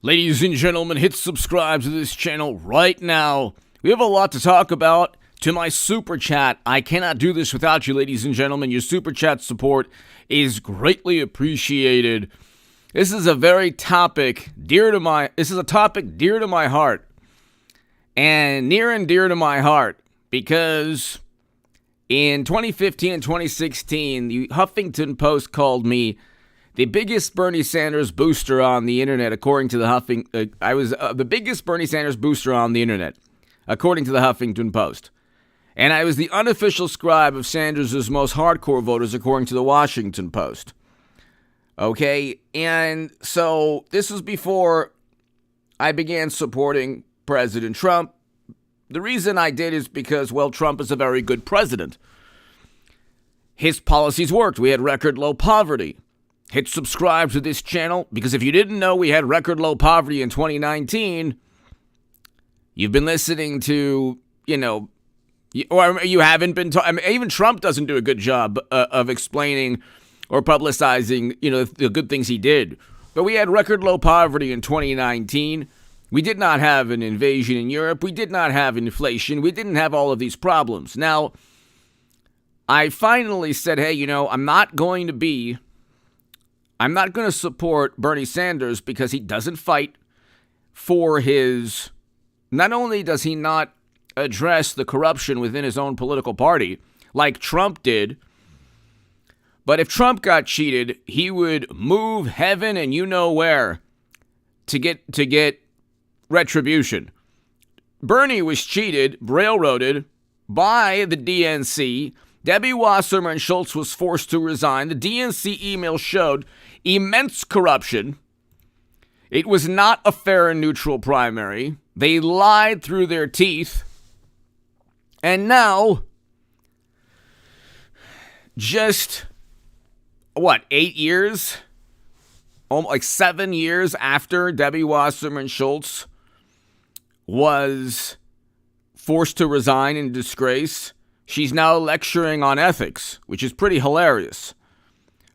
Ladies and gentlemen, hit subscribe to this channel right now. We have a lot to talk about. To my super chat, I cannot do this without you, ladies and gentlemen. Your super chat support is greatly appreciated. This is a topic dear to my heart. And near and dear to my heart, because in 2015 and 2016, the Huffington Post called me the biggest Bernie Sanders booster on the internet, according to the I was the biggest Bernie Sanders booster on the internet, according to the Huffington Post. And I was the unofficial scribe of Sanders' most hardcore voters, according to the Washington Post. Okay, and so this was before I began supporting President Trump. The reason I did is because, well, Trump is a very good president. His policies worked. We had record low poverty. Hit subscribe to this channel, because if you didn't know we had record low poverty in 2019, you've been listening to, or you haven't been, even Trump doesn't do a good job of explaining or publicizing, the good things he did. But we had record low poverty in 2019. We did not have an invasion in Europe. We did not have inflation. We didn't have all of these problems. Now, I finally said, hey, I'm not going to support Bernie Sanders because he doesn't fight for his, not only does he not address the corruption within his own political party like Trump did, but if Trump got cheated, he would move heaven and you know where to get retribution. Bernie was cheated, railroaded by the DNC. Debbie Wasserman Schultz was forced to resign. The DNC email showed immense corruption. It was not a fair and neutral primary. They lied through their teeth. And now, just, 8 years? Like 7 years after Debbie Wasserman Schultz was forced to resign in disgrace, she's now lecturing on ethics, which is pretty hilarious.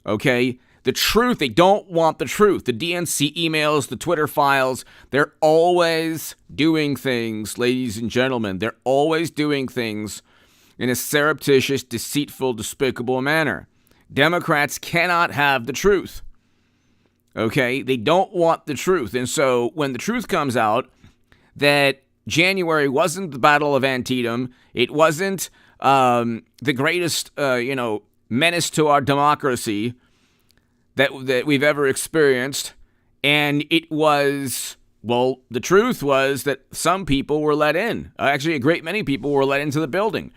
Okay? The truth, they don't want the truth. The DNC emails, the Twitter files, they're always doing things, ladies and gentlemen. They're always doing things in a surreptitious, deceitful, despicable manner. Democrats cannot have the truth. Okay? They don't want the truth. And so when the truth comes out that January wasn't the Battle of Antietam, it wasn't the greatest, menace to our democracy that we've ever experienced, and it was, the truth was that some people were let in. Actually, a great many people were let into the building.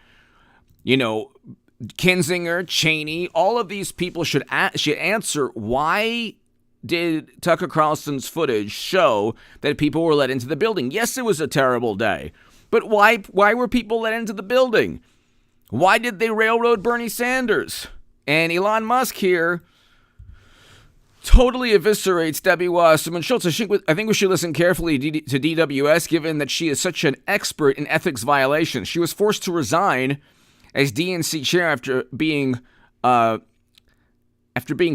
Kinzinger, Cheney, all of these people should answer, why did Tucker Carlson's footage show that people were let into the building? Yes, it was a terrible day, but why were people let into the building? Why did they railroad Bernie Sanders? And Elon Musk here totally eviscerates Debbie Wasserman Schultz. I think we should listen carefully to DWS, given that she is such an expert in ethics violations. She was forced to resign as DNC chair after being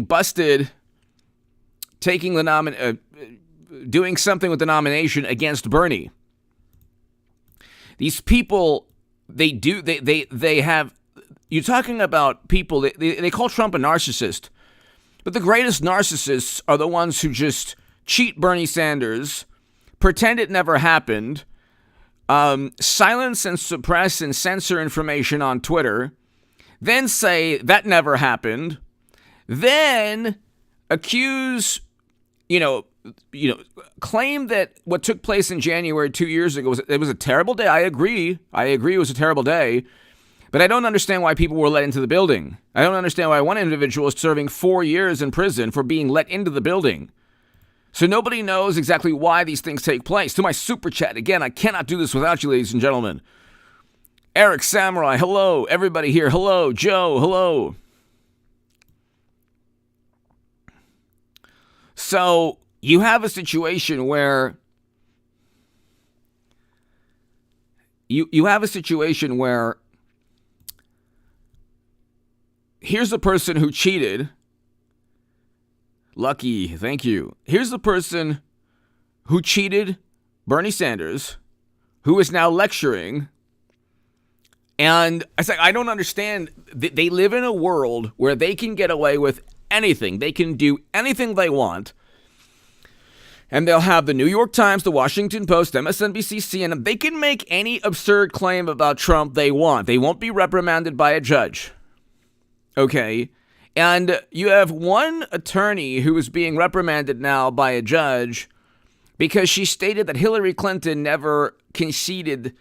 busted taking the doing something with the nomination against Bernie. These people, they have, you're talking about people, they call Trump a narcissist, but the greatest narcissists are the ones who just cheat Bernie Sanders, pretend it never happened, silence and suppress and censor information on Twitter, then say that never happened, then accuse, claim that what took place in January 2 years ago was a terrible day. I agree it was a terrible day, but I don't understand why people were let into the building. I don't understand why one individual is serving 4 years in prison for being let into the building. So nobody knows exactly why these things take place. To my super chat, again, I cannot do this without you, ladies and gentlemen. Eric Samurai, hello. Everybody here, hello. Joe, hello. So you have a situation where here's a person who cheated. Lucky, thank you. Here's the person who cheated Bernie Sanders, who is now lecturing. And I said, I don't understand. They live in a world where they can get away with anything. They can do anything they want. And they'll have the New York Times, the Washington Post, MSNBC, CNN. They can make any absurd claim about Trump they want. They won't be reprimanded by a judge. Okay? And you have one attorney who is being reprimanded now by a judge because she stated that Hillary Clinton never conceded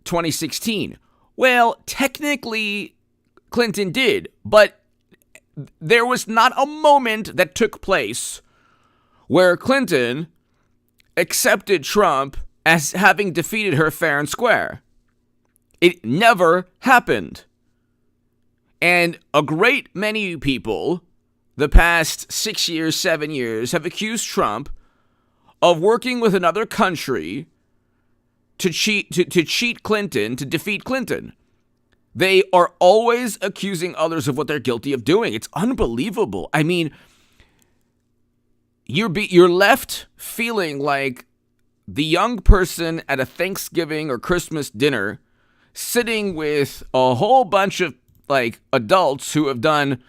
2016. Well, technically, Clinton did, but there was not a moment that took place where Clinton accepted Trump as having defeated her fair and square. It never happened. And a great many people, the past 6 years, 7 years, have accused Trump of working with another country to cheat Clinton, to defeat Clinton. They are always accusing others of what they're guilty of doing. It's unbelievable. I mean, you're left feeling like the young person at a Thanksgiving or Christmas dinner sitting with a whole bunch of like adults who have done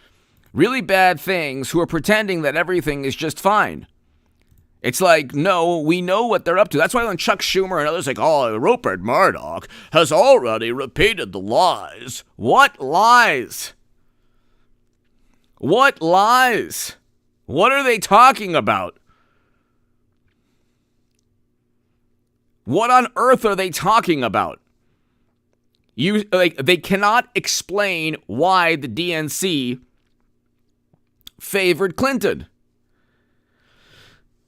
really bad things, who are pretending that everything is just fine. It's like, no, we know what they're up to. That's why when Chuck Schumer and others like, oh, Rupert Murdoch has already repeated the lies. What lies? What lies? What are they talking about? What on earth are they talking about? They cannot explain why the DNC favored Clinton.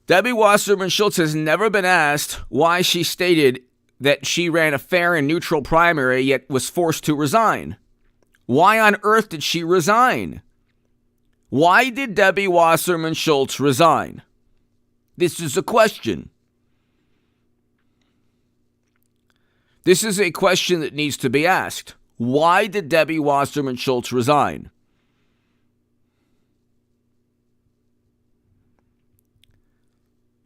Debbie Wasserman Schultz has never been asked why she stated that she ran a fair and neutral primary yet was forced to resign. Why on earth did she resign? Why did Debbie Wasserman Schultz resign? This is a question. This is a question that needs to be asked. Why did Debbie Wasserman Schultz resign?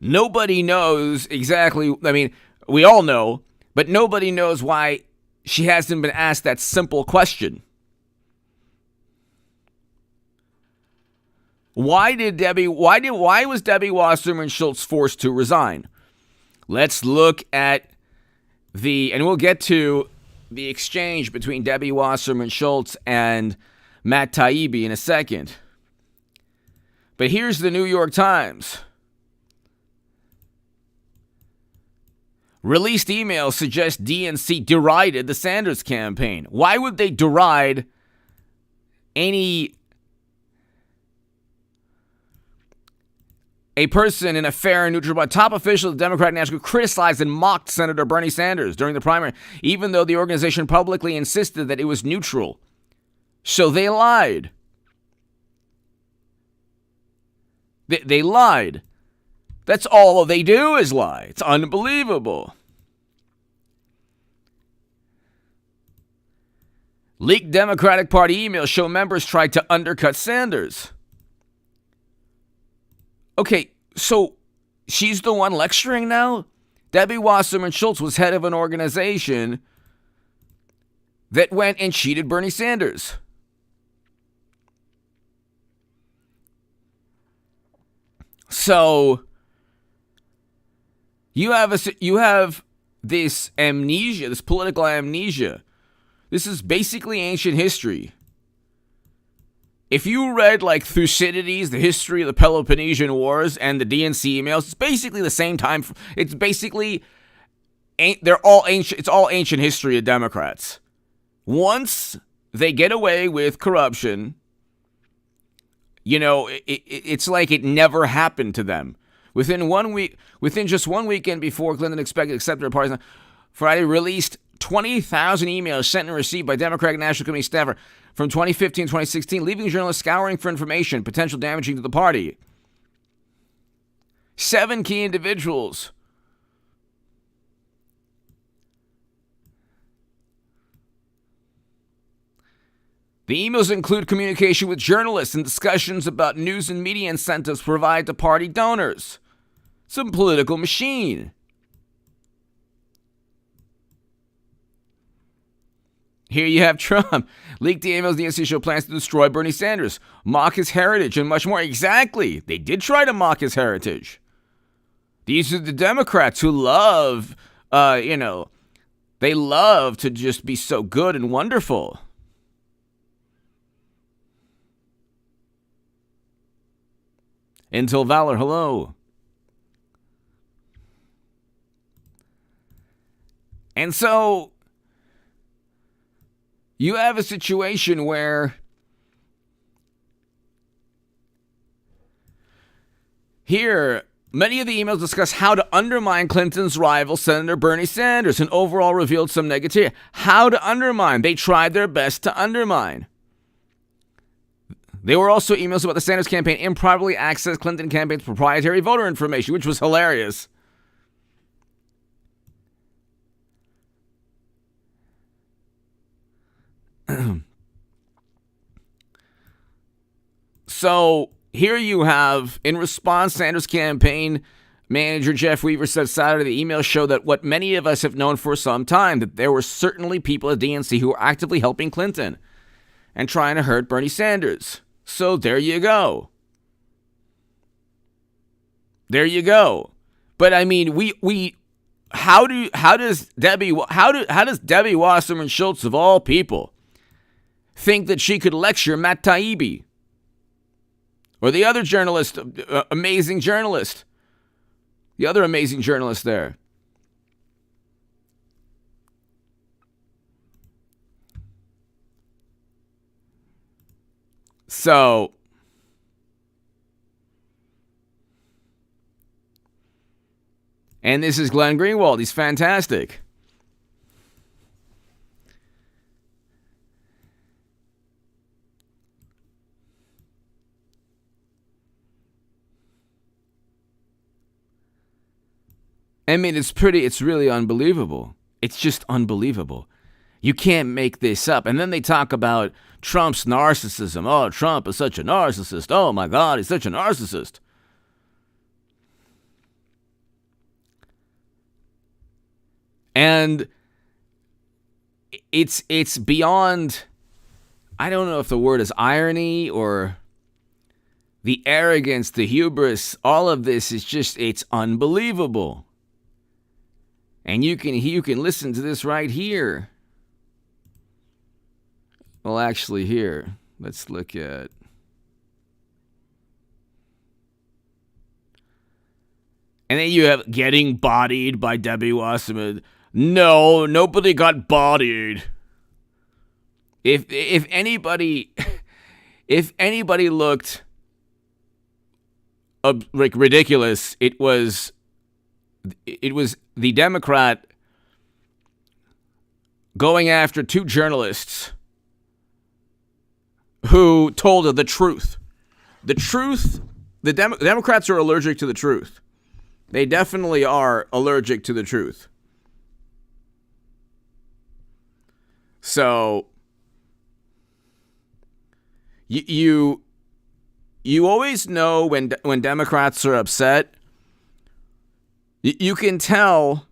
Nobody knows exactly. I mean, we all know, but nobody knows why she hasn't been asked that simple question. Why was Debbie Wasserman Schultz forced to resign? Let's look at and we'll get to the exchange between Debbie Wasserman Schultz and Matt Taibbi in a second. But here's the New York Times. Released emails suggest DNC derided the Sanders campaign. Why would they deride a person in a fair and neutral, but top official of the Democratic National criticized and mocked Senator Bernie Sanders during the primary, even though the organization publicly insisted that it was neutral. So they lied. They lied. That's all they do is lie. It's unbelievable. Leaked Democratic Party emails show members tried to undercut Sanders. Okay, so she's the one lecturing now? Debbie Wasserman Schultz was head of an organization that went and cheated Bernie Sanders. So you have this amnesia, this political amnesia. This is basically ancient history. If you read like Thucydides, the history of the Peloponnesian Wars, and the DNC emails, it's basically the same time. It's basically, they're all ancient. It's all ancient history of Democrats. Once they get away with corruption, you know, it's like it never happened to them. Within just 1 weekend before Clinton expected to accept their party's, Friday released 20,000 emails sent and received by Democratic National Committee staffer from 2015 to 2016, leaving journalists scouring for information potential damaging to the party. 7 key individuals. The emails include communication with journalists and discussions about news and media incentives provided to party donors. Some political machine. Here you have Trump. Leaked the emails the NC show plans to destroy Bernie Sanders, mock his heritage, and much more. Exactly. They did try to mock his heritage. These are the Democrats who love, they love to just be so good and wonderful. Until Valor, hello. And so you have a situation where here, many of the emails discuss how to undermine Clinton's rival, Senator Bernie Sanders, and overall revealed some negativity. How to undermine. They tried their best to undermine. There were also emails about the Sanders campaign improperly accessed Clinton campaign's proprietary voter information, which was hilarious. So here you have, in response, Sanders campaign manager Jeff Weaver said Saturday the emails show that what many of us have known for some time, that there were certainly people at DNC who were actively helping Clinton and trying to hurt Bernie Sanders. So there you go. There you go. But I mean, how does Debbie Wasserman Schultz of all people think that she could lecture Matt Taibbi or the other journalist, amazing journalist, the other amazing journalist there? So, and this is Glenn Greenwald. He's fantastic. I mean, it's really unbelievable. It's just unbelievable. You can't make this up. And then they talk about Trump's narcissism. Oh, Trump is such a narcissist. Oh, my God, he's such a narcissist. And it's beyond, I don't know if the word is irony or the arrogance, the hubris. All of this is just, it's unbelievable. And you can listen to this right here. Well, actually, here, let's look at. And then you have getting bodied by Debbie Wasserman. No, nobody got bodied. If anybody looked like ridiculous, it was the Democrat going after two journalists who told her the truth. The truth, the Democrats are allergic to the truth. They definitely are allergic to the truth. So, you always know when Democrats are upset. You can tell.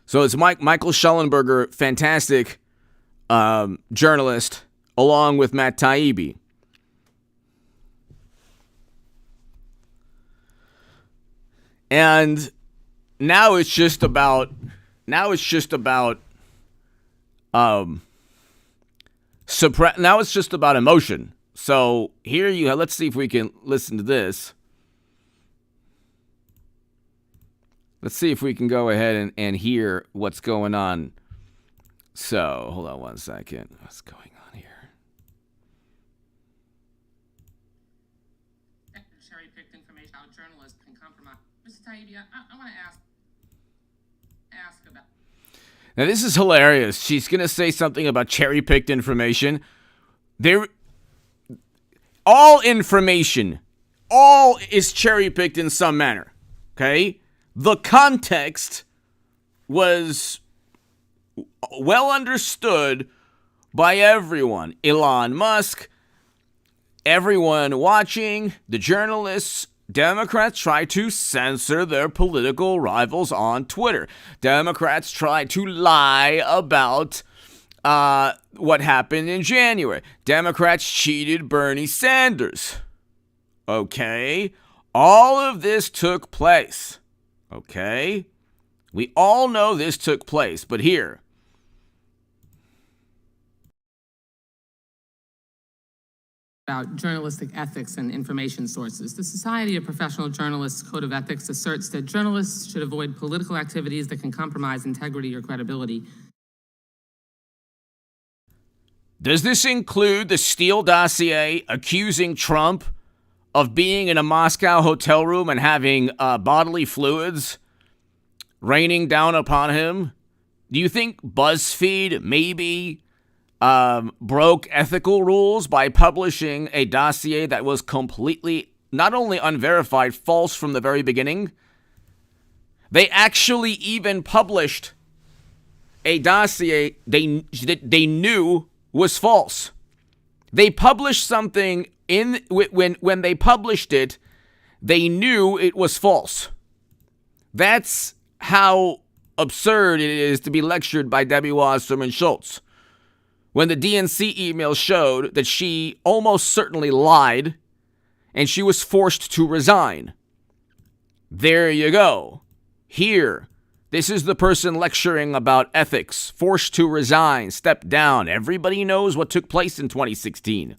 So it's Michael Schellenberger, fantastic journalist, along with Matt Taibbi. And now it's just about emotion. So here you have, let's see if we can listen to this. Let's see if we can go ahead and hear what's going on. So, hold on one second. What's going on here? Cherry-picked information how journalists can compromise. Mr. Taibbi, I want to ask about. Now, this is hilarious. She's going to say something about cherry-picked information. All information, all is cherry-picked in some manner, okay? The context was well understood by everyone. Elon Musk, everyone watching, the journalists, Democrats try to censor their political rivals on Twitter. Democrats try to lie about what happened in January. Democrats cheated Bernie Sanders. Okay? All of this took place. Okay? We all know this took place, but here. About journalistic ethics and information sources. The Society of Professional Journalists Code of Ethics asserts that journalists should avoid political activities that can compromise integrity or credibility. Does this include the Steele dossier accusing Trump of being in a Moscow hotel room and having bodily fluids raining down upon him? Do you think BuzzFeed maybe broke ethical rules by publishing a dossier that was completely, not only unverified, false from the very beginning? They actually even published a dossier they knew was false. They published something when they published it, they knew it was false. That's how absurd it is to be lectured by Debbie Wasserman Schultz. When the DNC email showed that she almost certainly lied and she was forced to resign. There you go. Here, this is the person lecturing about ethics, forced to resign, step down. Everybody knows what took place in 2016.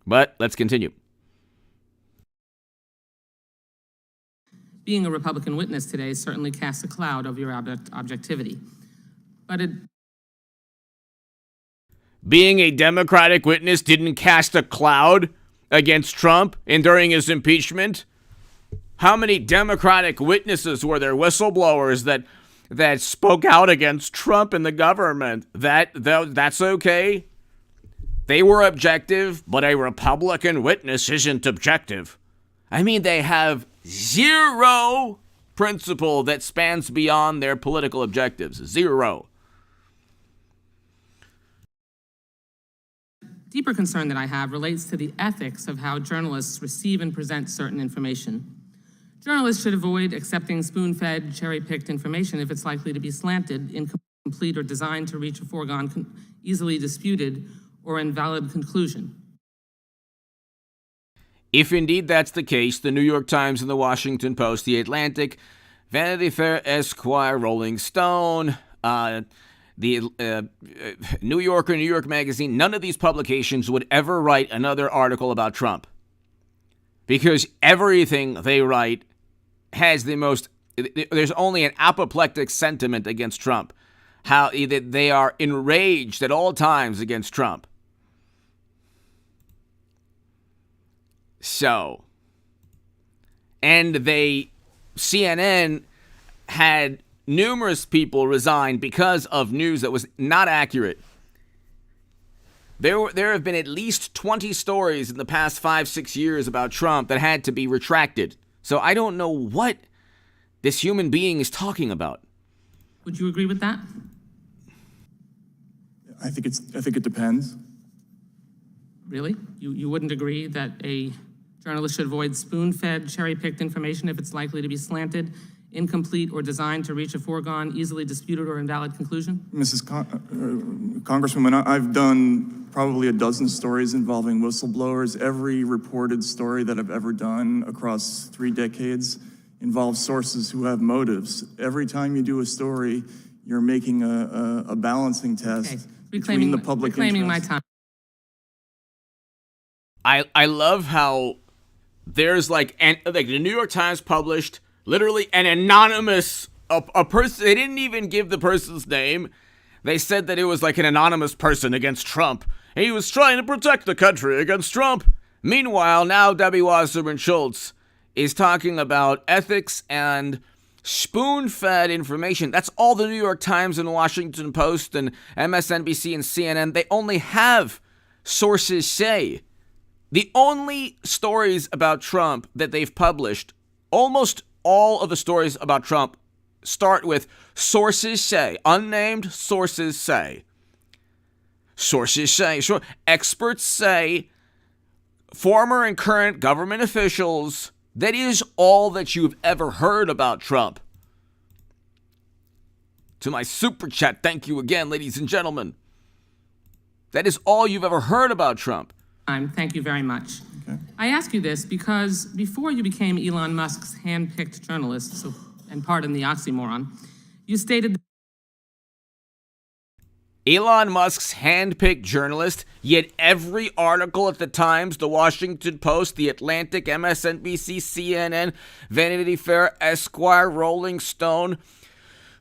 But let's continue. Being a Republican witness today certainly casts a cloud over your objectivity. But being a Democratic witness didn't cast a cloud against Trump and during his impeachment? How many Democratic witnesses were there, whistleblowers that spoke out against Trump and the government? That's okay. They were objective, but a Republican witness isn't objective. I mean, they have zero principle that spans beyond their political objectives. Zero. Deeper concern that I have relates to the ethics of how journalists receive and present certain information. Journalists should avoid accepting spoon-fed, cherry-picked information if it's likely to be slanted, incomplete, or designed to reach a foregone, easily disputed, or invalid conclusion. If indeed that's the case, the New York Times and the Washington Post, the Atlantic, Vanity Fair, Esquire, Rolling Stone, the New Yorker, New York Magazine, none of these publications would ever write another article about Trump. Because everything they write has there's only an apoplectic sentiment against Trump. How they are enraged at all times against Trump. So, and CNN had numerous people resign because of news that was not accurate. There have been at least 20 stories in the past 5-6 years about Trump that had to be retracted. So I don't know what this human being is talking about. Would you agree with that? I think it depends. Really? You wouldn't agree that a journalist should avoid spoon-fed, cherry-picked information if it's likely to be slanted, incomplete, or designed to reach a foregone, easily disputed, or invalid conclusion? Congresswoman, I've done probably a dozen stories involving whistleblowers. Every reported story that I've ever done across 3 decades involves sources who have motives. Every time you do a story, you're making a balancing test between the public interest. Reclaiming my time. I love how there's like the New York Times published literally an anonymous a person. They didn't even give the person's name. They said that it was like an anonymous person against Trump. And he was trying to protect the country against Trump. Meanwhile, now Debbie Wasserman Schultz is talking about ethics and spoon-fed information. That's all the New York Times and Washington Post and MSNBC and CNN. They only have sources say. The only stories about Trump that they've published, almost all of the stories about Trump start with sources say, unnamed sources say. Sources say, experts say, former and current government officials, that is all that you've ever heard about Trump. To my super chat, thank you again, ladies and gentlemen. That is all you've ever heard about Trump. Thank you very much. Okay. I ask you this because before you became Elon Musk's hand-picked journalist, and pardon the oxymoron, you stated Elon Musk's hand-picked journalist, yet every article at the Times, the Washington Post, the Atlantic, MSNBC, CNN, Vanity Fair, Esquire, Rolling Stone,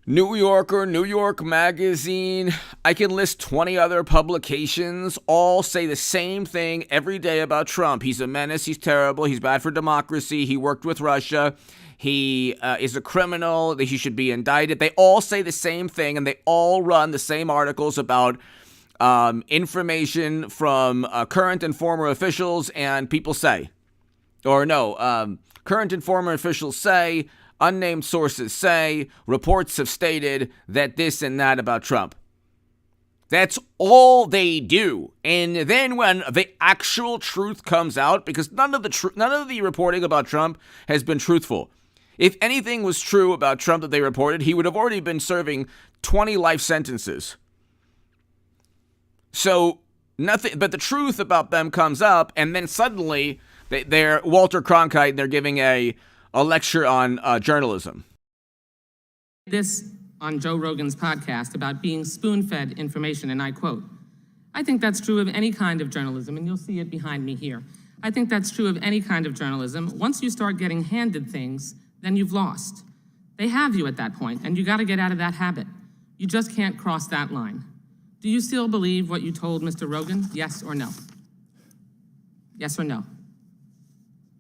New Yorker, New York Magazine, I can list 20 other publications, all say the same thing every day about Trump. He's a menace, he's terrible, he's bad for democracy, he worked with Russia, he is a criminal, that he should be indicted. They all say the same thing, and they all run the same articles about information from current and former officials, and people say, current and former officials say, unnamed sources say, reports have stated that this and that about Trump. That's all they do. And then when the actual truth comes out, because none of the reporting about Trump has been truthful. If anything was true about Trump that they reported, he would have already been serving 20 life sentences. So nothing, but the truth about them comes up, and then suddenly they're Walter Cronkite, and they're giving a lecture on journalism. this on Joe Rogan's podcast about being spoon-fed information, and I quote, "I think that's true of any kind of journalism," and you'll see it behind me here. "I think that's true of any kind of journalism. Once you start getting handed things, then you've lost. They have you at that point, and you got to get out of that habit. You just can't cross that line. Do you still believe what you told Mr. Rogan? Yes or no? Yes or no?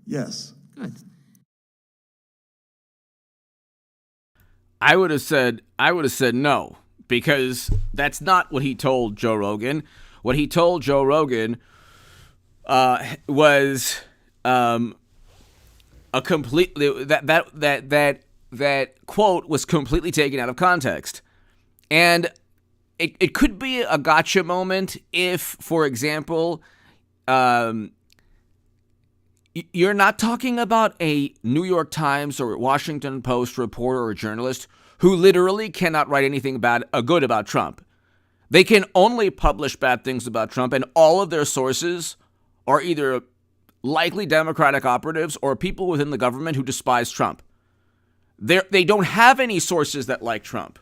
Yes. Good. I would have said no, because that's not what he told Joe Rogan. What he told Joe Rogan was a completely that quote was completely taken out of context. And it could be a gotcha moment if, for example, you're not talking about a New York Times or Washington Post reporter or journalist who literally cannot write anything good about Trump. They can only publish bad things about Trump, and all of their sources are either likely Democratic operatives or people within the government who despise Trump. They don't have any sources that like Trump.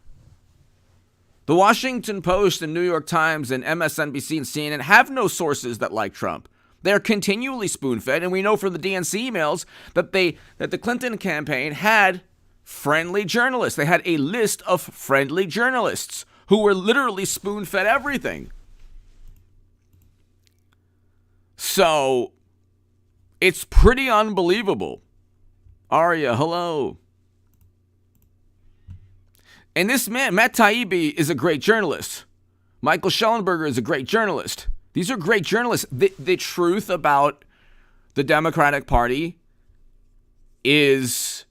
The Washington Post and New York Times and MSNBC and CNN have no sources that like Trump. They're continually spoon-fed, and we know from the DNC emails that the Clinton campaign had friendly journalists. They had a list of friendly journalists who were literally spoon-fed everything. So it's pretty unbelievable. Arya, hello. And this man, Matt Taibbi, is a great journalist. Michael Schellenberger is a great journalist. These are great journalists. The truth about the Democratic Party is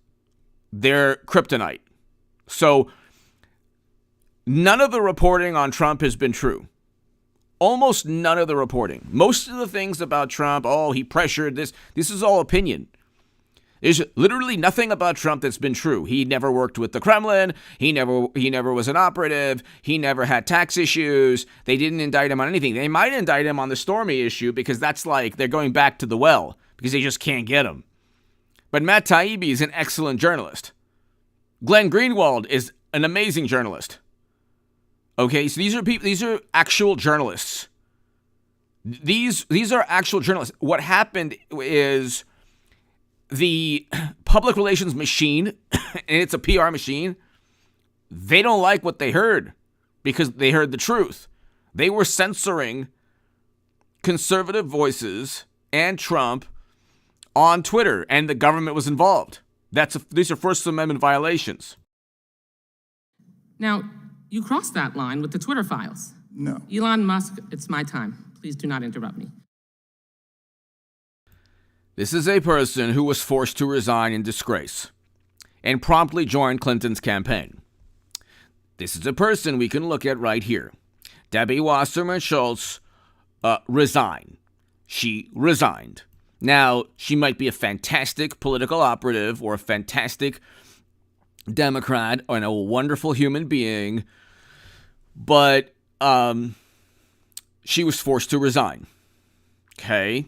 their kryptonite. So none of the reporting on Trump has been true. Almost none of the reporting. Most of the things about Trump, he pressured this. This is all opinion. There's literally nothing about Trump that's been true. He never worked with the Kremlin. He never was an operative. He never had tax issues. They didn't indict him on anything. They might indict him on the Stormy issue because that's like they're going back to the well because they just can't get him. But Matt Taibbi is an excellent journalist. Glenn Greenwald is an amazing journalist. Okay, so these are actual journalists. These are actual journalists. What happened is the public relations machine, and it's a PR machine, they don't like what they heard because they heard the truth. They were censoring conservative voices and Trump on Twitter, and the government was involved. These are First Amendment violations. Now, you crossed that line with the Twitter files. No. Elon Musk, it's my time. Please do not interrupt me. This is a person who was forced to resign in disgrace and promptly joined Clinton's campaign. This is a person we can look at right here. Debbie Wasserman Schultz resign. She resigned. Now, she might be a fantastic political operative or a fantastic Democrat and a wonderful human being, but she was forced to resign. Okay?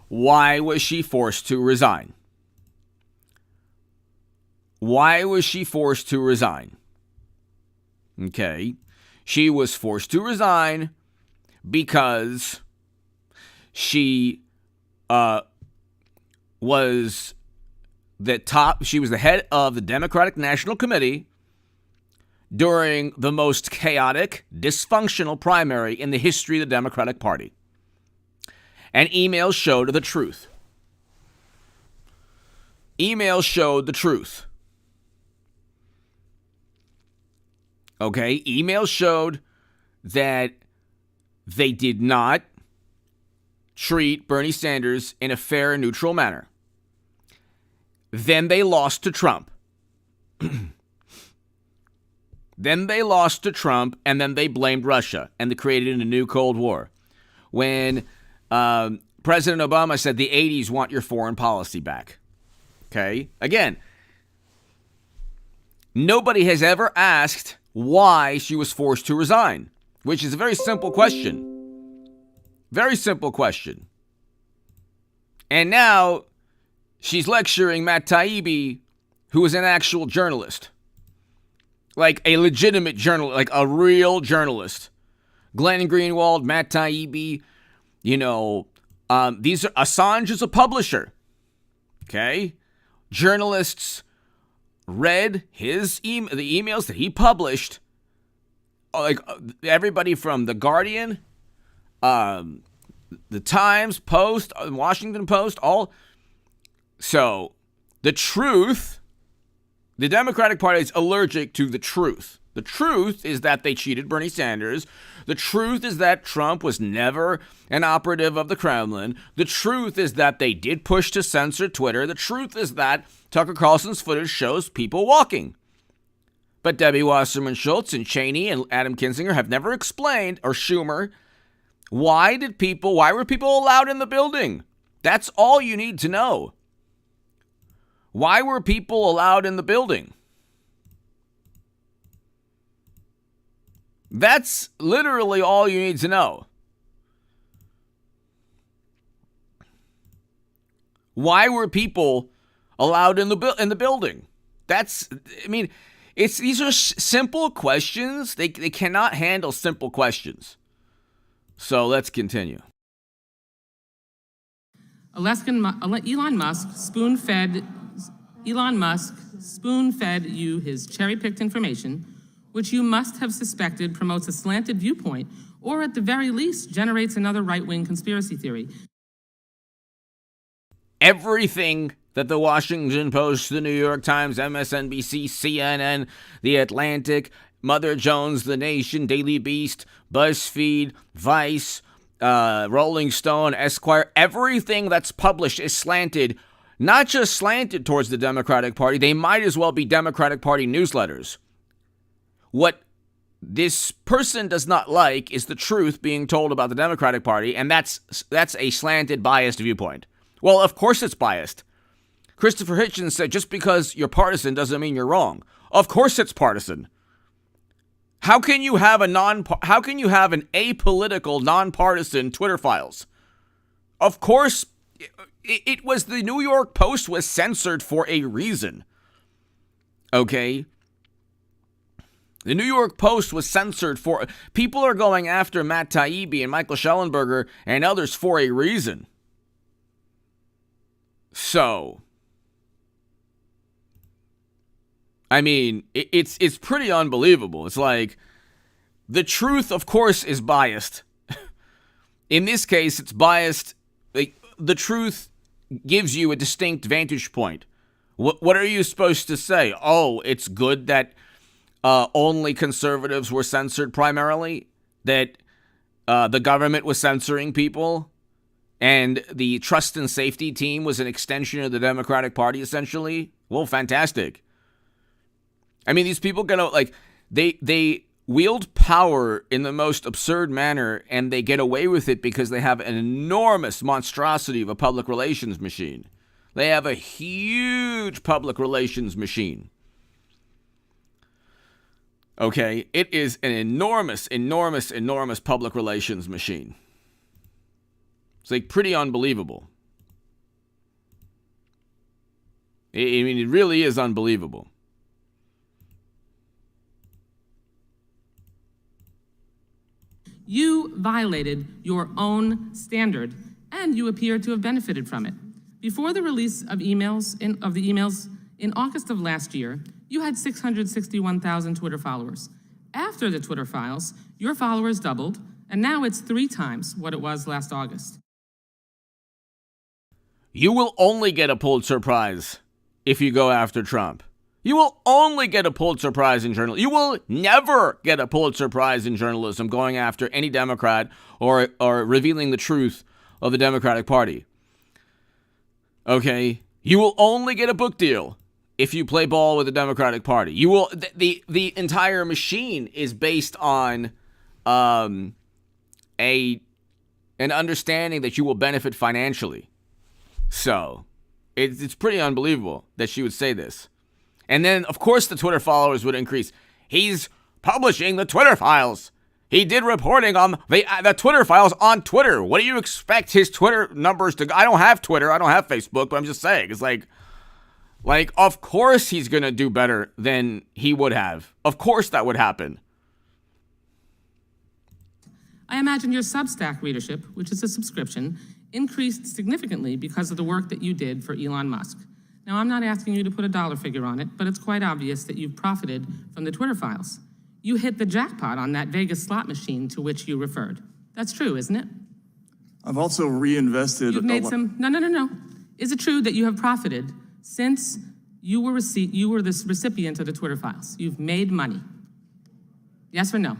Why was she forced to resign? Why was she forced to resign? Okay? She was forced to resign because she was she was the head of the Democratic National Committee during the most chaotic, dysfunctional primary in the history of the Democratic Party. And emails showed the truth. Emails showed the truth. Okay, emails showed that they did not treat Bernie Sanders in a fair and neutral manner. Then they lost to Trump. Then they lost to Trump, and then they blamed Russia, and they created a new Cold War. When President Obama said the 80s want your foreign policy back. Okay? Again, nobody has ever asked why she was forced to resign, which is a very simple question. Very simple question. And now she's lecturing Matt Taibbi, who is an actual journalist. Like a legitimate journalist, like a real journalist. Glenn Greenwald, Matt Taibbi, these are, Assange is a publisher. Okay? Journalists read the emails that he published. Like everybody from The Guardian, The Times, Post, Washington Post, all. So, the truth, the Democratic Party is allergic to the truth. The truth is that they cheated Bernie Sanders. The truth is that Trump was never an operative of the Kremlin. The truth is that they did push to censor Twitter. The truth is that Tucker Carlson's footage shows people walking. But Debbie Wasserman Schultz and Cheney and Adam Kinzinger have never explained, or Schumer, why were people allowed in the building? That's all you need to know. Why were people allowed in the building? That's literally all you need to know. Why were people allowed in the building? These are simple questions. They cannot handle simple questions. So let's continue. Elon Musk spoon-fed you his cherry-picked information, which you must have suspected promotes a slanted viewpoint, or at the very least generates another right-wing conspiracy theory. Everything that the Washington Post, the New York Times, MSNBC, CNN, The Atlantic, Mother Jones, The Nation, Daily Beast, BuzzFeed, Vice, Rolling Stone, Esquire, everything that's published is slanted, not just slanted towards the Democratic Party. They might as well be Democratic Party newsletters. What this person does not like is the truth being told about the Democratic Party, and that's a slanted, biased viewpoint. Well, of course it's biased. Christopher Hitchens said, just because you're partisan doesn't mean you're wrong. Of course it's partisan. How can you have an apolitical, nonpartisan Twitter files? Of course, it was the New York Post was censored for a reason. Okay? The New York Post was censored for... People are going after Matt Taibbi and Michael Schellenberger and others for a reason. So... it's pretty unbelievable. It's like, the truth, of course, is biased. In this case, it's biased. Like, the truth gives you a distinct vantage point. What are you supposed to say? Oh, it's good that only conservatives were censored primarily? That the government was censoring people? And the trust and safety team was an extension of the Democratic Party, essentially? Well, fantastic. These people they wield power in the most absurd manner, and they get away with it because they have an enormous monstrosity of a public relations machine. They have a huge public relations machine. Okay, it is an enormous, enormous, enormous public relations machine. It's like pretty unbelievable. I mean, it really is unbelievable. You violated your own standard, and you appear to have benefited from it. Before the release of the emails in August of last year, you had 661,000 Twitter followers. After the Twitter files, your followers doubled, and now it's 3 times what it was last August. You will only get a Pulitzer Prize if you go after Trump. You will only get a Pulitzer Prize in journalism. You will never get a Pulitzer Prize in journalism going after any Democrat or revealing the truth of the Democratic Party. Okay? You will only get a book deal if you play ball with the Democratic Party. You will. The entire machine is based on an understanding that you will benefit financially. So it's pretty unbelievable that she would say this. And then, of course, the Twitter followers would increase. He's publishing the Twitter files. He did reporting on the Twitter files on Twitter. What do you expect his Twitter numbers to go? I don't have Twitter. I don't have Facebook, but I'm just saying. It's like, of course he's going to do better than he would have. Of course that would happen. I imagine your Substack readership, which is a subscription, increased significantly because of the work that you did for Elon Musk. Now, I'm not asking you to put a dollar figure on it, but it's quite obvious that you've profited from the Twitter files. You hit the jackpot on that Vegas slot machine to which you referred. That's true, isn't it? I've also reinvested. You've made some. No. Is it true that you have profited since you were the recipient of the Twitter files? You've made money. Yes or no?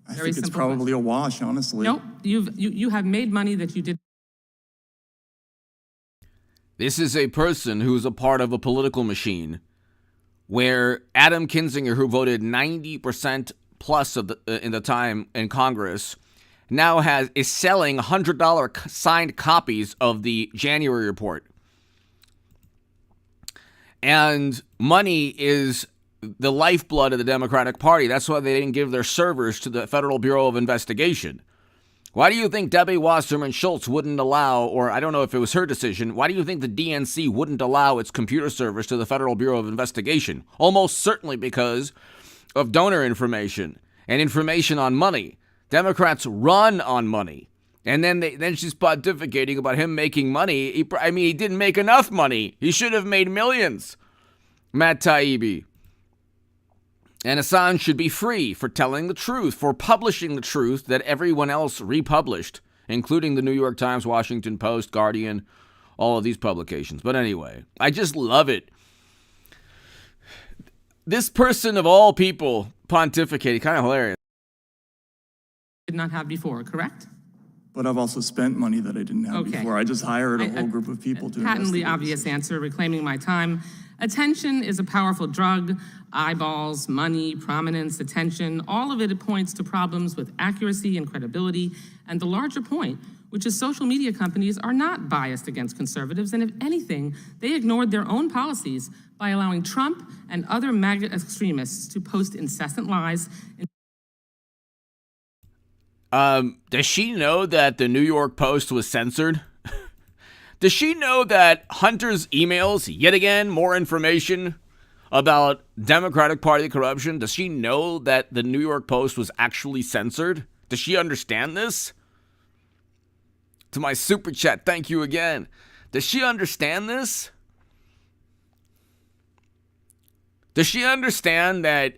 I think it's probably a wash, honestly. Nope. You have made money that you did. This is a person who's a part of a political machine where Adam Kinzinger, who voted 90% plus of in the time in Congress, now is selling $100 signed copies of the January report. And money is the lifeblood of the Democratic Party. That's why they didn't give their servers to the Federal Bureau of Investigation. Why do you think Debbie Wasserman Schultz wouldn't allow, or I don't know if it was her decision, why do you think the DNC wouldn't allow its computer servers to the Federal Bureau of Investigation? Almost certainly because of donor information and information on money. Democrats run on money. And then she's pontificating about him making money. He didn't make enough money. He should have made millions. Matt Taibbi. And Assange should be free for telling the truth, for publishing the truth that everyone else republished, including the New York Times, Washington Post, Guardian, all of these publications. But anyway, I just love it. This person of all people pontificating, kind of hilarious. Did not have before, correct? But I've also spent money that I didn't have before. I just hired a whole group of people to patently investigate. Obvious answer, reclaiming my time. Attention is a powerful drug. Eyeballs, money, prominence, attention, all of it points to problems with accuracy and credibility. And the larger point, which is social media companies are not biased against conservatives, and if anything, they ignored their own policies by allowing Trump and other MAGA extremists to post incessant lies. Does she know that the New York Post was censored? Does she know that Hunter's emails, yet again, more information about Democratic Party corruption? Does she know that the New York Post was actually censored? Does she understand this? To my super chat, thank you again. Does she understand this? Does she understand that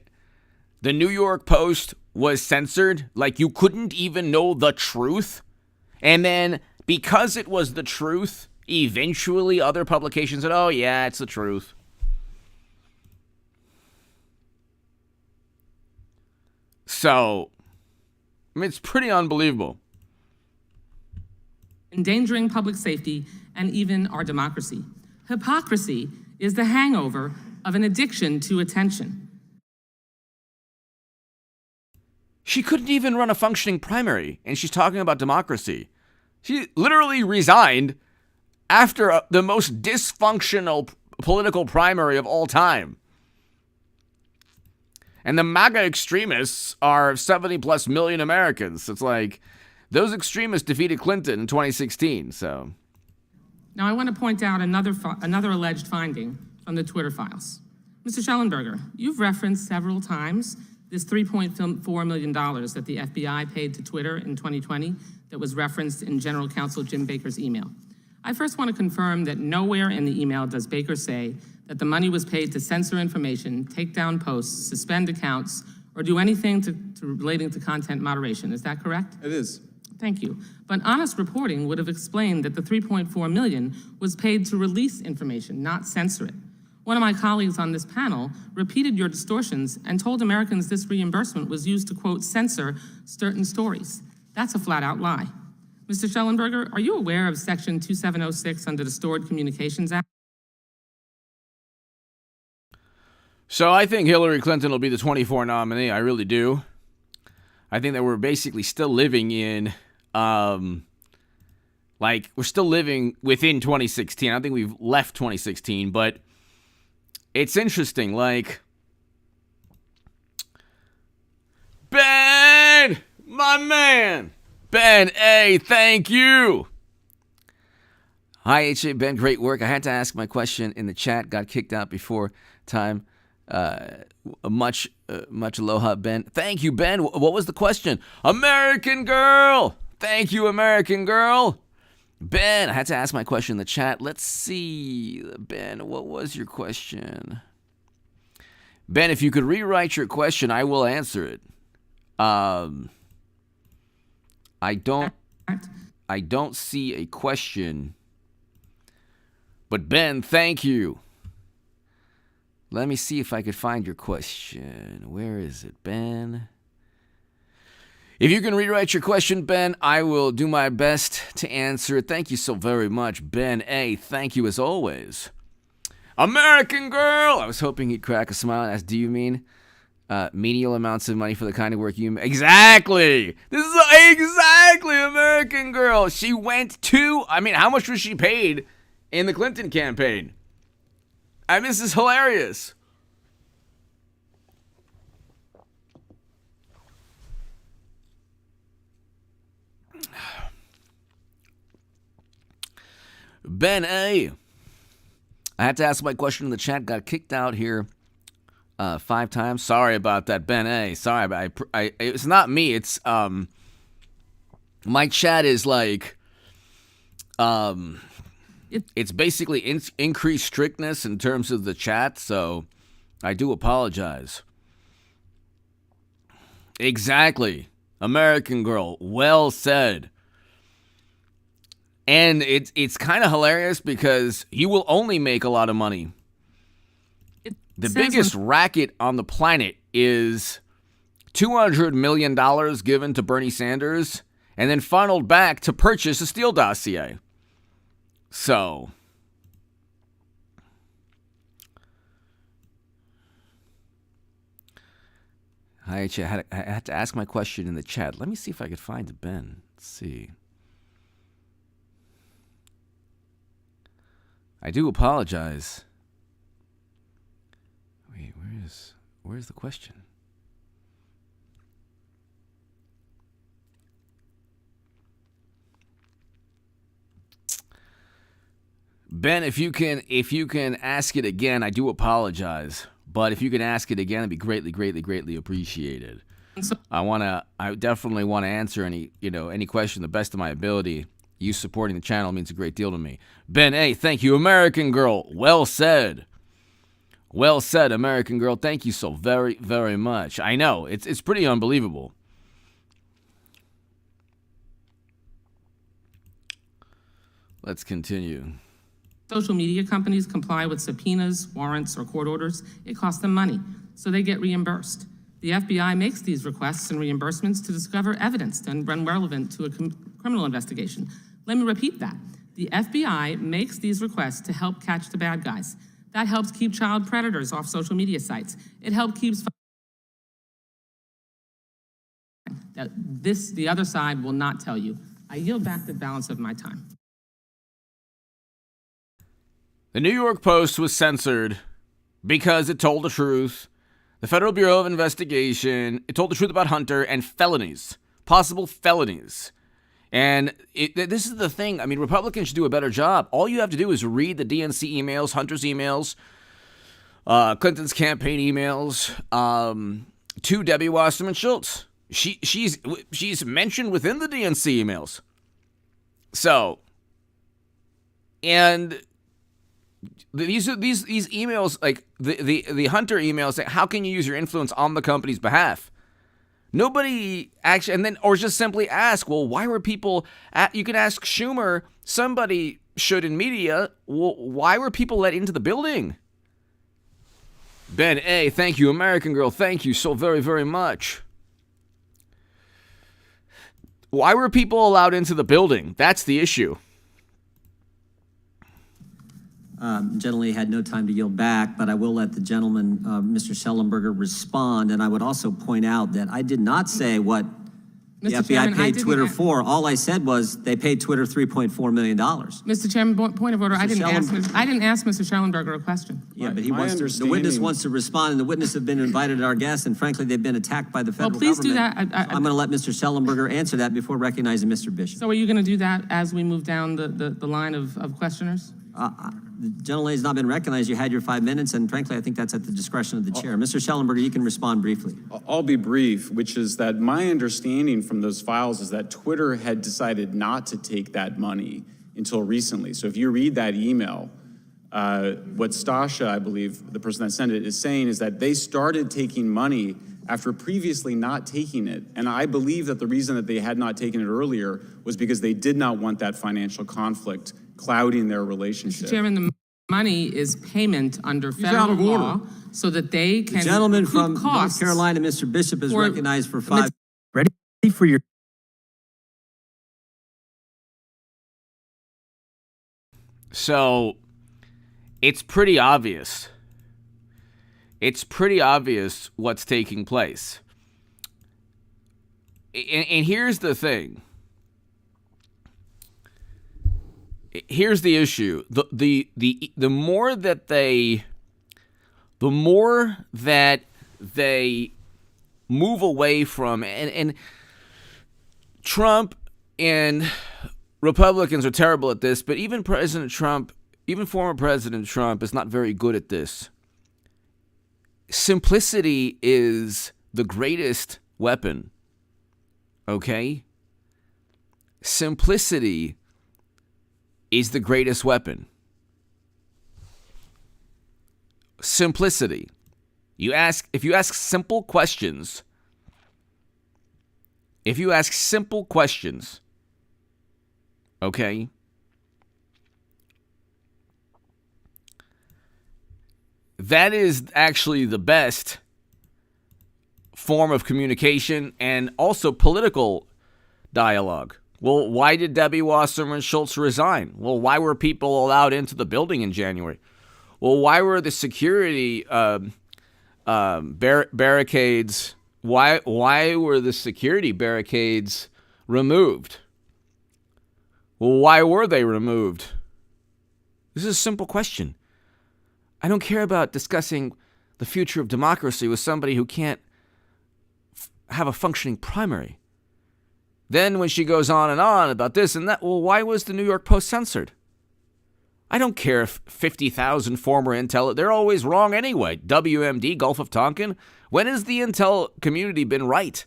the New York Post was censored? Like, you couldn't even know the truth? And then, because it was the truth, eventually other publications said, oh yeah, it's the truth. So, I mean, it's pretty unbelievable. Endangering public safety and even our democracy. Hypocrisy is the hangover of an addiction to attention. She couldn't even run a functioning primary, and she's talking about democracy. She literally resigned after the most dysfunctional political primary of all time. And the MAGA extremists are 70 plus million Americans. It's like those extremists defeated Clinton in 2016. So now I want to point out another alleged finding from the Twitter files. Mr. Schellenberger, you've referenced several times this $3.4 million that the FBI paid to Twitter in 2020 that was referenced in General Counsel Jim Baker's email. I first want to confirm that nowhere in the email does Baker say that the money was paid to censor information, take down posts, suspend accounts, or do anything relating to content moderation. Is that correct? It is. Thank you. But honest reporting would have explained that the $3.4 million was paid to release information, not censor it. One of my colleagues on this panel repeated your distortions and told Americans this reimbursement was used to, quote, censor certain stories. That's a flat-out lie. Mr. Schellenberger, are you aware of Section 2706 under the Stored Communications Act? So I think Hillary Clinton will be the 24 nominee. I really do. I think that we're basically still living in, we're still living within 2016. I don't think we've left 2016, but it's interesting, Ben, my man, Ben A, thank you. Hi, H.A. Ben, great work. I had to ask my question in the chat, got kicked out before time. Much aloha, Ben. Thank you, Ben. What was the question? American Girl. Thank you, American Girl. Ben, I had to ask my question in the chat. Let's see. Ben, what was your question? Ben, if you could rewrite your question, I will answer it. I don't see a question. But Ben, thank you. Let me see if I could find your question. Where is it, Ben? If you can rewrite your question, Ben, I will do my best to answer it. Thank you so very much, Ben A. Thank you as always. American Girl! I was hoping he'd crack a smile and ask, do you mean menial amounts of money for the kind of work you make? Exactly! This is exactly American Girl. She went to, how much was she paid in the Clinton campaign? This is hilarious. Ben A. I had to ask my question in the chat. Got kicked out here 5 times. Sorry about that, Ben A. Sorry, it's not me. It's my chat is it's basically increased strictness in terms of the chat, so I do apologize. Exactly. American Girl. Well said. And it's kind of hilarious because you will only make a lot of money. The biggest racket on the planet is $200 million given to Bernie Sanders and then funneled back to purchase a Steele dossier. So, I had to ask my question in the chat. Let me see if I could find it, Ben. Let's see. I do apologize. Wait, where's the question? Ben, if you can ask it again, I do apologize. But if you can ask it again, it'd be greatly appreciated. I definitely want to answer any question the best of my ability. You supporting the channel means a great deal to me. Ben A, thank you. American Girl, well said. Well said, American Girl. Thank you so very, very much. I know, it's pretty unbelievable. Let's continue. Social media companies comply with subpoenas, warrants, or court orders. It costs them money, so they get reimbursed. The FBI makes these requests and reimbursements to discover evidence and run relevant to a criminal investigation. Let me repeat that. The FBI makes these requests to help catch the bad guys. That helps keep child predators off social media sites. It helps keep that the other side will not tell you. I yield back the balance of my time. The New York Post was censored because it told the truth. The Federal Bureau of Investigation, it told the truth about Hunter and felonies, possible felonies. And this is the thing. I mean, Republicans should do a better job. All you have to do is read the DNC emails, Hunter's emails, Clinton's campaign emails, to Debbie Wasserman Schultz. She's mentioned within the DNC emails. So, and these emails, like the Hunter emails, like, how can you use your influence on the company's behalf? Nobody actually, and then, or just simply ask, well, why were people, you can ask Schumer, somebody should in media, well, why were people let into the building? Ben A., thank you. American Girl, thank you so very, very much. Why were people allowed into the building? That's the issue. Gentleman had no time to yield back, but I will let the gentleman, Mr. Schellenberger, respond. And I would also point out that I did not say what the Mr. FBI Chairman, paid Twitter for. All I said was they paid Twitter $3.4 million. Mr. Chairman, point of order. I didn't ask Mr. Schellenberger a question. Yeah, but the witness wants to respond, and the witness have been invited our guests, and frankly, they've been attacked by the federal Well, please government. do that. I'm going to let Mr. Schellenberger answer that before recognizing Mr. Bishop. So are you going to do that as we move down the line of questioners? The gentleman has not been recognized. You had your 5 minutes, and frankly, I think that's at the discretion of the chair. Mr. Schellenberger, you can respond briefly. I'll be brief, which is that my understanding from those files is that Twitter had decided not to take that money until recently. So if you read that email, what Stasha, I believe, the person that sent it, is saying is that they started taking money after previously not taking it. And I believe that the reason that they had not taken it earlier was because they did not want that financial conflict clouding their relationship. Mr. Chairman, the money is payment under federal law so that they can The gentleman from costs North Carolina, Mr. Bishop, is recognized for 5 Ready for your So, it's pretty obvious. It's pretty obvious what's taking place. And here's the thing. Here's the issue. The more that they move away from, and Trump and Republicans are terrible at this, but even President Trump, even former President Trump, is not very good at this. Simplicity is the greatest weapon. Okay? Simplicity is the greatest weapon. Simplicity. If you ask simple questions, okay, that is actually the best form of communication and also political dialogue. Well, why did Debbie Wasserman Schultz resign? Well, why were people allowed into the building in January? Well, why were the security barricades? Why were the security barricades removed? Well, why were they removed? This is a simple question. I don't care about discussing the future of democracy with somebody who can't have a functioning primary. Then when she goes on and on about this and that, well, why was the New York Post censored? I don't care if 50,000 former intel, they're always wrong anyway. WMD, Gulf of Tonkin. When has the intel community been right?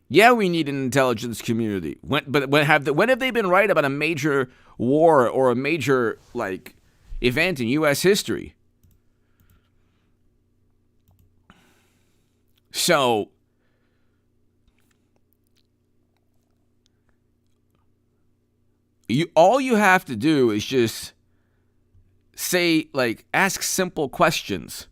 Yeah, we need an intelligence community. When have they been right about a major war or a major event in U.S. history? So, all you have to do is just say, ask simple questions.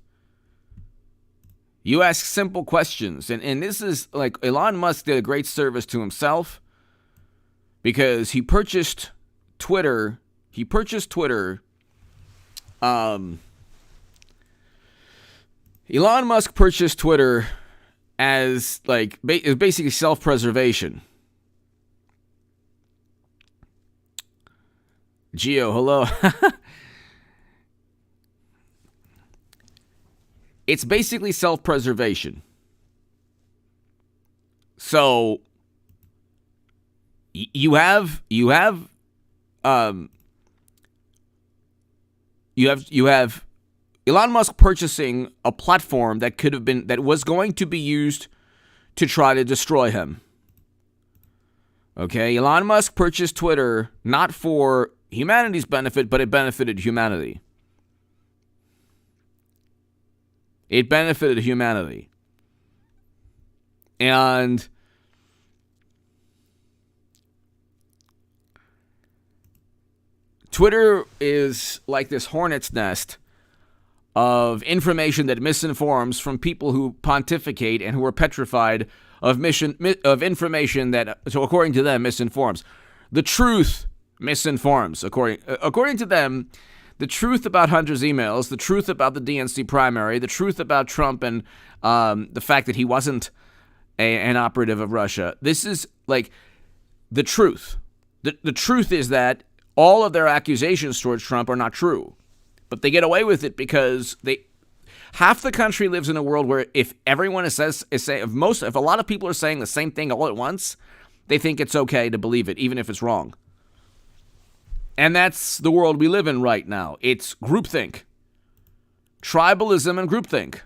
You ask simple questions. And this is, Elon Musk did a great service to himself because he purchased Twitter. Elon Musk purchased Twitter as like is basically self-preservation. Geo, hello. It's basically self-preservation. So you have Elon Musk purchasing a platform that was going to be used to try to destroy him. Okay, Elon Musk purchased Twitter not for humanity's benefit, but it benefited humanity. It benefited humanity. And Twitter is like this hornet's nest of information that misinforms from people who pontificate and who are petrified of information that, so according to them, misinforms. The truth misinforms, according to them. The truth about Hunter's emails, the truth about the DNC primary, the truth about Trump and the fact that he wasn't an operative of Russia. This is like the truth. The truth is that all of their accusations towards Trump are not true. But they get away with it because half the country lives in a world where if everyone if a lot of people are saying the same thing all at once, they think it's okay to believe it, even if it's wrong. And that's the world we live in right now. It's groupthink. Tribalism and groupthink.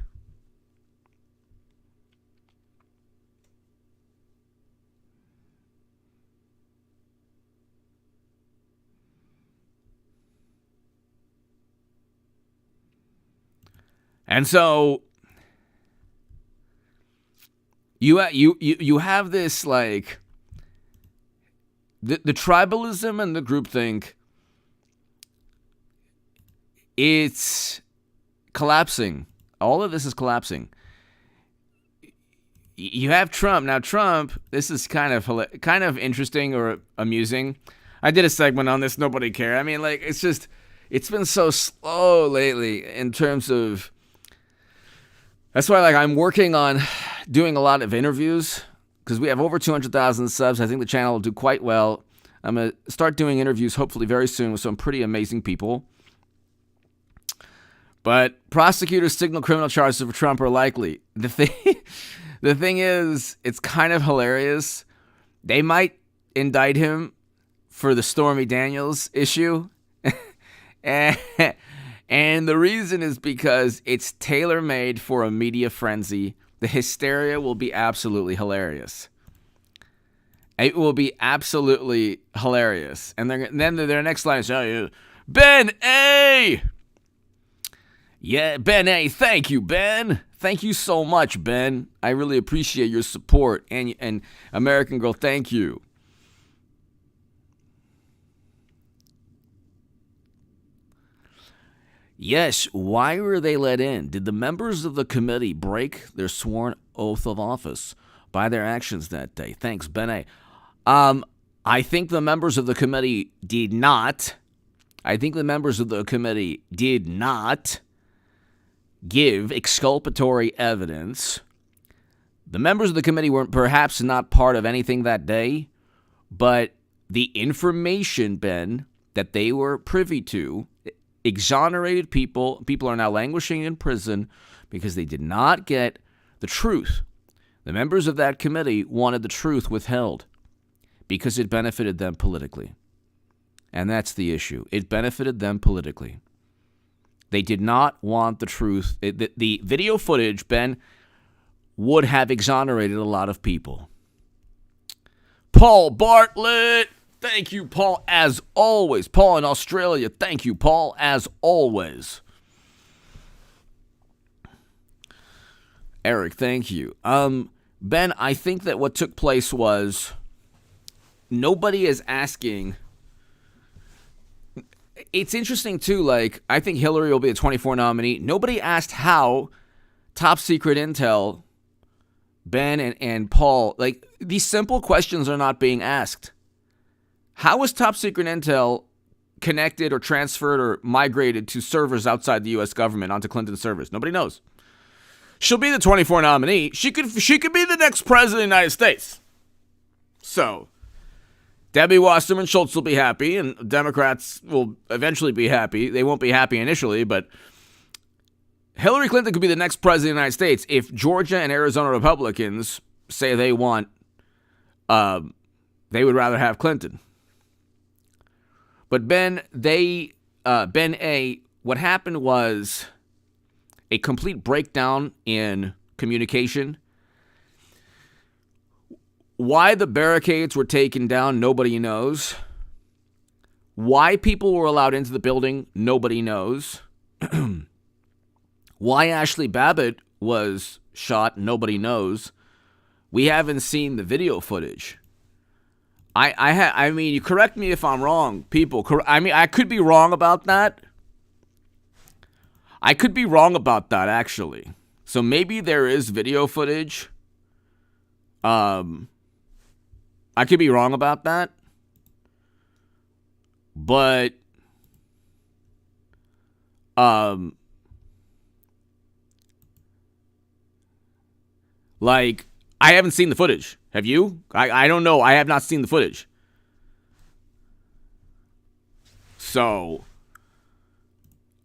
And so you have this like the tribalism and the groupthink. It's collapsing. All of this is collapsing. You have Trump. Now Trump, this is kind of interesting or amusing. I did a segment on this. Nobody cared. I mean, like, it's been so slow lately in terms of, that's why like I'm working on doing a lot of interviews because we have over 200,000 subs. I think the channel will do quite well. I'm going to start doing interviews hopefully very soon with some pretty amazing people. But prosecutors signal criminal charges for Trump are likely. The thing is, it's kind of hilarious. They might indict him for the Stormy Daniels issue. And the reason is because it's tailor-made for a media frenzy. The hysteria will be absolutely hilarious. It will be absolutely hilarious. And then their next line is, oh, Ben A! Yeah, Ben A. Thank you, Ben. Thank you so much, Ben. I really appreciate your support. And American Girl, thank you. Yes, why were they let in? Did the members of the committee break their sworn oath of office by their actions that day? Thanks, Ben A. I think the members of the committee did not. I think the members of the committee did not give exculpatory evidence. The members of the committee were perhaps not part of anything that day, but the information, Ben, that they were privy to exonerated people. People are now languishing in prison because they did not get the truth. The members of that committee wanted the truth withheld because it benefited them politically. And that's the issue. It benefited them politically. They did not want the truth. The video footage, Ben, would have exonerated a lot of people. Paul Bartlett, thank you, Paul, as always. Paul in Australia, thank you, Paul, as always. Eric, thank you. Ben, I think that what took place was nobody is asking. It's interesting, too, like, I think Hillary will be a 24 nominee. Nobody asked how top secret intel, Ben and Paul, like, these simple questions are not being asked. How was top secret intel connected or transferred or migrated to servers outside the U.S. government onto Clinton servers? Nobody knows. She'll be the 24 nominee. She could be the next president of the United States. So, Debbie Wasserman Schultz will be happy, and Democrats will eventually be happy. They won't be happy initially, but Hillary Clinton could be the next president of the United States if Georgia and Arizona Republicans say they want, they would rather have Clinton. But what happened was a complete breakdown in communication. Why the barricades were taken down, nobody knows. Why people were allowed into the building, nobody knows. Why Ashley Babbitt was shot, nobody knows. We haven't seen the video footage. I mean, you correct me if I'm wrong, people. I mean, I could be wrong about that. I could be wrong about that, actually. So maybe there is video footage. I could be wrong about that. But, like, I haven't seen the footage. Have you? I don't know. I have not seen the footage. So,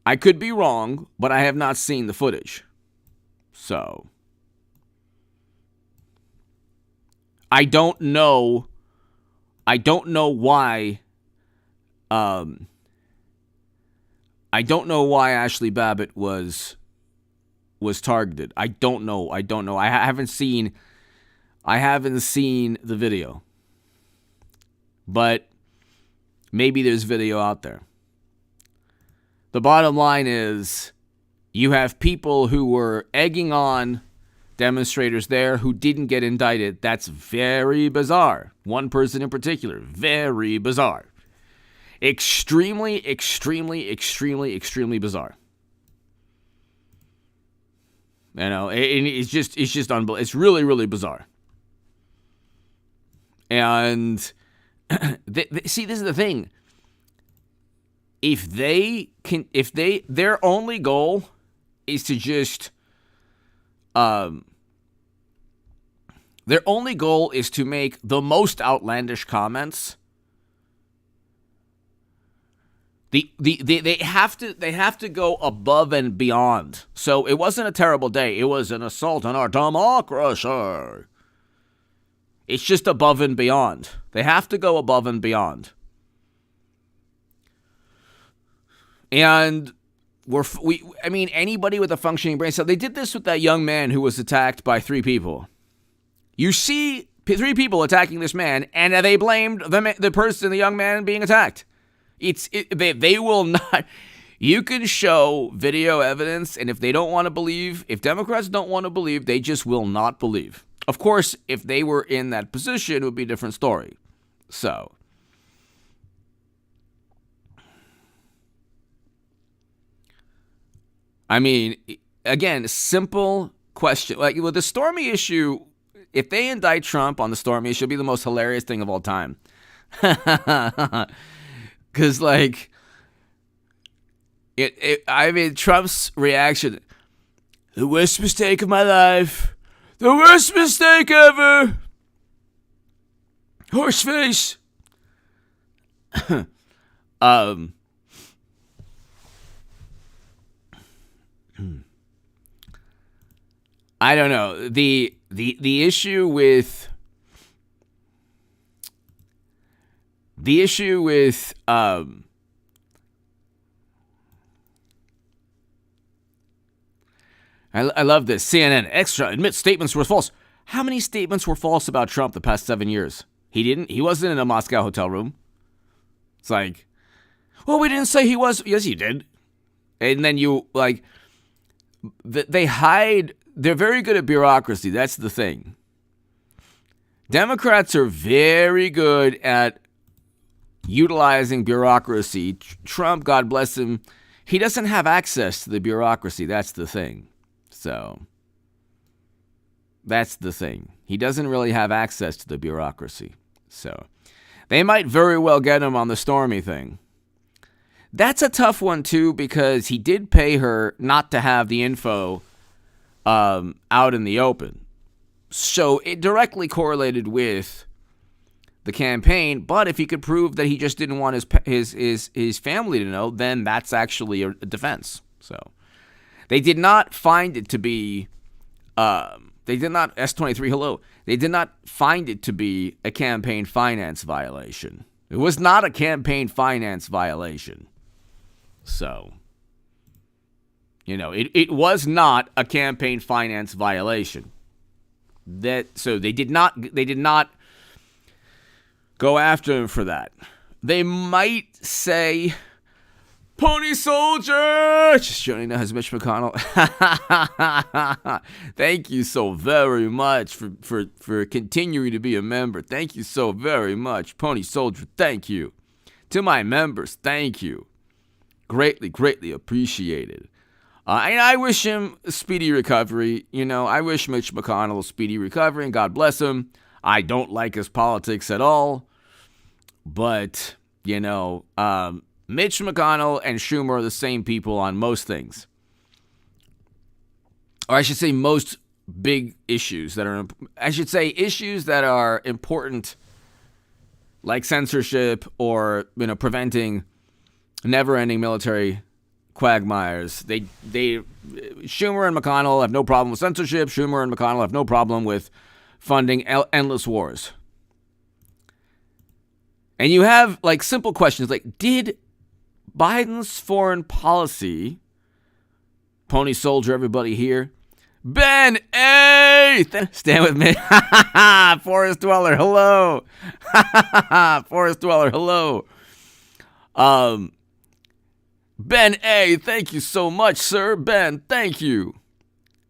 I could be wrong, but I have not seen the footage. So, I don't know. I don't know why. I don't know why Ashley Babbitt was targeted. I don't know. I haven't seen the video. But maybe there's video out there. The bottom line is you have people who were egging on demonstrators there who didn't get indicted. That's very bizarre. One person in particular, very bizarre. Extremely bizarre. You know, it's just unbelievable. It's really bizarre. And see, this is the thing. If their only goal is to just, their only goal is to make the most outlandish comments. They have to go above and beyond. So it wasn't a terrible day. It was an assault on our democracy. It's just above and beyond. They have to go above and beyond. And anybody with a functioning brain. So they did this with that young man who was attacked by 3 people. You see 3 people attacking this man, and they blamed the young man being attacked. They will not. You can show video evidence, and if they don't want to believe, if Democrats don't want to believe, they just will not believe. Of course, if they were in that position, it would be a different story. So, I mean, again, simple question. Like with the Stormy issue, if they indict Trump on the Stormy issue, it'll be the most hilarious thing of all time. Because, like, Trump's reaction, the worst mistake of my life. The worst mistake ever. Horseface. I don't know. The issue with I love this. CNN Extra admits statements were false. How many statements were false about Trump the past 7 years? He wasn't in a Moscow hotel room. It's like, well, we didn't say he was. Yes, you did. And then they hide. They're very good at bureaucracy. That's the thing. Democrats are very good at utilizing bureaucracy. Trump, God bless him, he doesn't have access to the bureaucracy. That's the thing. So, that's the thing. He doesn't really have access to the bureaucracy. So, they might very well get him on the Stormy thing. That's a tough one, too, because he did pay her not to have the info out in the open. So it directly correlated with the campaign, but if he could prove that he just didn't want his family to know, then that's actually a defense. So they did not find it to be, S23, hello. They did not find it to be a campaign finance violation. It was not a campaign finance violation. So, it was not a campaign finance violation. So they did not go after him for that. They might say, Pony Soldier! Just joining us, Mitch McConnell. Thank you so very much for continuing to be a member. Thank you so very much, Pony Soldier. Thank you. To my members, thank you. Greatly, greatly appreciated. And I wish him a speedy recovery. I wish Mitch McConnell a speedy recovery, and God bless him. I don't like his politics at all. But, Mitch McConnell and Schumer are the same people on most things. Or I should say most big issues issues that are important, like censorship or, preventing never-ending military quagmires. Schumer and McConnell have no problem with censorship. Schumer and McConnell have no problem with funding endless wars. And you have, simple questions like, did Biden's foreign policy, Pony Soldier, everybody here, Ben A, stand with me, Forest Dweller, hello, Forest Dweller, hello, Ben A, thank you so much, sir. Ben, thank you.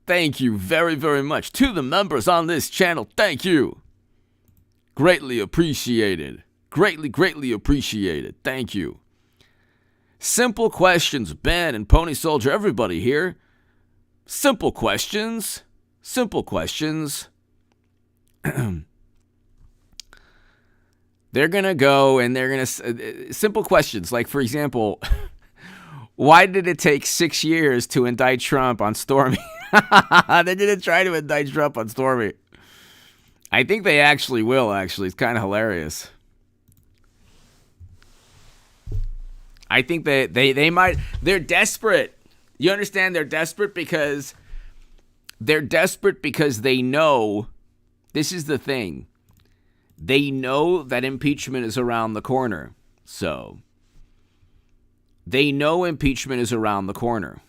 Thank you very, very much. To the members on this channel, thank you. Greatly appreciated. Greatly, greatly appreciated. Thank you. Simple questions, Ben and Pony Soldier, everybody here. Simple questions. Simple questions. They're going to go and they're going to... simple questions, like, for example... Why did it take 6 years to indict Trump on Stormy? They didn't try to indict Trump on Stormy. I think they actually will, It's kind of hilarious. I think they might... They're desperate. You understand? They're desperate because they know... This is the thing. They know that impeachment is around the corner. So... They know impeachment is around the corner.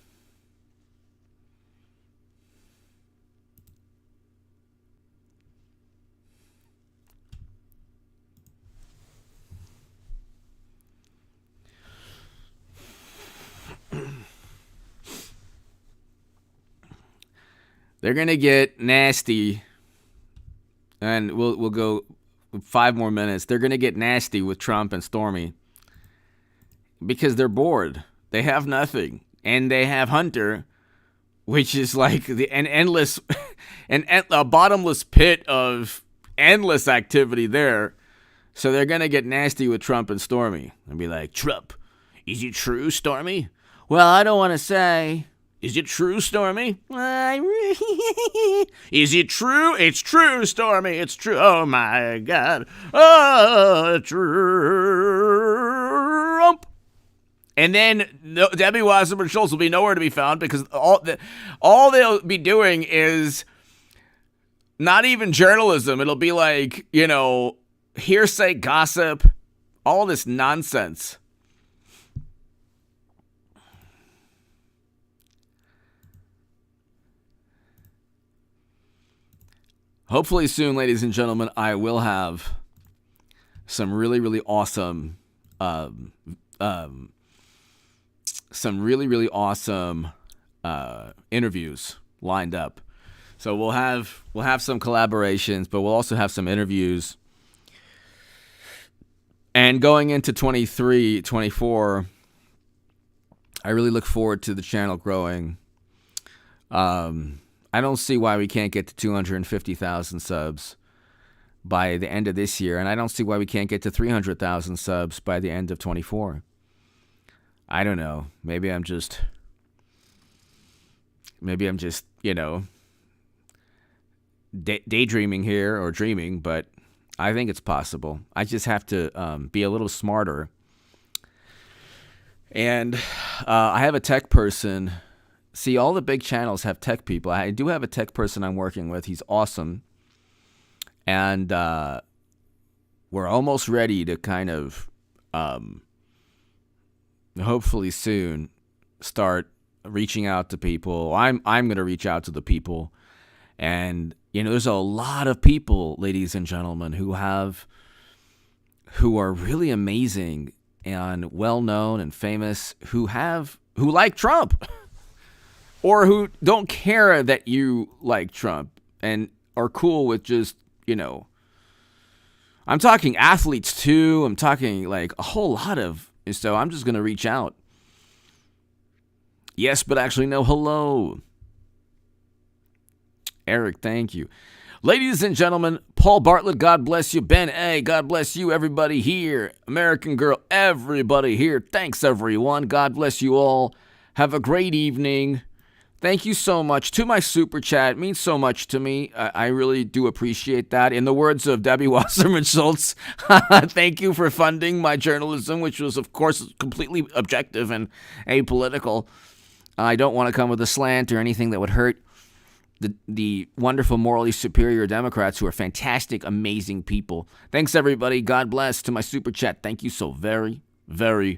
They're going to get nasty, and we'll go 5 more minutes. They're going to get nasty with Trump and Stormy. Because they're bored. They have nothing. And they have Hunter, which is like an endless, a bottomless pit of endless activity there. So they're going to get nasty with Trump and Stormy. And be like, Trump, is it true, Stormy? Well, I don't want to say. Is it true, Stormy? Is it true? It's true, Stormy. It's true. Oh, my God. Oh, Trump. And then Debbie Wasserman Schultz will be nowhere to be found because all they'll be doing is not even journalism. It'll be like, hearsay gossip, all this nonsense. Hopefully soon, ladies and gentlemen, I will have some really, really awesome interviews lined up. So we'll have some collaborations, but we'll also have some interviews. And going into 23, 24, I really look forward to the channel growing. I don't see why we can't get to 250,000 subs by the end of this year, and I don't see why we can't get to 300,000 subs by the end of 24. I don't know. Maybe I'm just, daydreaming here or dreaming, but I think it's possible. I just have to be a little smarter. And I have a tech person. See, all the big channels have tech people. I do have a tech person I'm working with. He's awesome. And we're almost ready to kind of, hopefully soon, start reaching out to people. I'm going to reach out to the people. And, there's a lot of people, ladies and gentlemen, who are really amazing and well-known and famous, who like Trump or who don't care that you like Trump and are cool with just, I'm talking athletes too. I'm talking like a whole lot of, so I'm just going to reach out. Yes, but actually no, hello. Eric, thank you. Ladies and gentlemen, Paul Bartlett, God bless you. Ben A., God bless you. Everybody here. American Girl, everybody here. Thanks, everyone. God bless you all. Have a great evening. Thank you so much. To my super chat, it means so much to me. I really do appreciate that. In the words of Debbie Wasserman Schultz, thank you for funding my journalism, which was, of course, completely objective and apolitical. I don't want to come with a slant or anything that would hurt the wonderful, morally superior Democrats who are fantastic, amazing people. Thanks, everybody. God bless. To my super chat, thank you so very, very